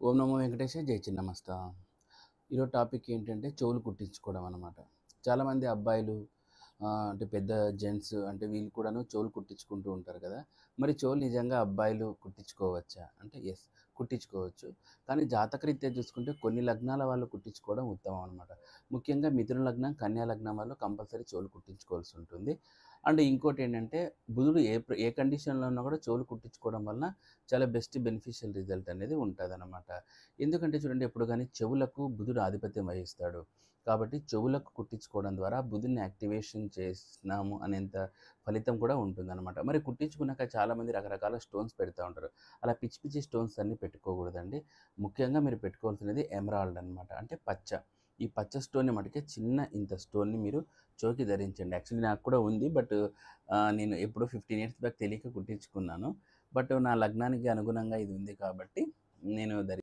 ఓం నమో వెంకటేశాయ జై చిన్నమస్త. ఈరోజు టాపిక్ ఏంటంటే చెవులు కుట్టించుకోవడం అనమాట. చాలామంది అబ్బాయిలు అంటే పెద్ద జెంట్స్ అంటే వీళ్ళు కూడాను చెవులు కుట్టించుకుంటూ ఉంటారు కదా. మరి చెవులు నిజంగా అబ్బాయిలు కుట్టించుకోవచ్చా అంటే ఎస్, కుట్టించుకోవచ్చు. కానీ జాతకరీత్యా చూసుకుంటే కొన్ని లగ్నాల వాళ్ళు కుట్టించుకోవడం ఉత్తమం అనమాట. ముఖ్యంగా మిథున లగ్నం, కన్యా లగ్నం వాళ్ళు కంపల్సరీ చెవులు కుట్టించుకోవాల్సి ఉంటుంది. అండ్ ఇంకోటి ఏంటంటే బుధుడు ఏ కండిషన్లో ఉన్నా కూడా చెవులు కుట్టించుకోవడం వలన చాలా బెస్ట్ బెనిఫిషియల్ రిజల్ట్ అనేది ఉంటుందన్నమాట. ఎందుకంటే చూడండి, ఎప్పుడు కానీ చెవులకు బుధుడు ఆధిపత్యం వహిస్తాడు. కాబట్టి చెవులకు కుట్టించుకోవడం ద్వారా బుధుడిని యాక్టివేషన్ చేసినాము అనేంత ఫలితం కూడా ఉంటుందన్నమాట. మరి కుట్టించుకున్నాక చాలామంది రకరకాల స్టోన్స్ పెడతా ఉంటారు. అలా పిచ్చి పిచ్చి స్టోన్స్ అన్నీ పెట్టుకోకూడదండి. ముఖ్యంగా మీరు పెట్టుకోవాల్సినది ఎమరాల్డ్ అనమాట, అంటే పచ్చ. ఈ పచ్చ స్టోన్ని మటుకే చిన్న ఇంత స్టోన్ని మీరు చెవికి ధరించండి. యాక్చువల్లీ నాకు కూడా ఉంది, బట్ నేను ఎప్పుడో 15 ఇయర్స్ బ్యాక్ తెలియక కుట్టించుకున్నాను. బట్ నా లగ్నానికి అనుగుణంగా ఇది ఉంది కాబట్టి నేను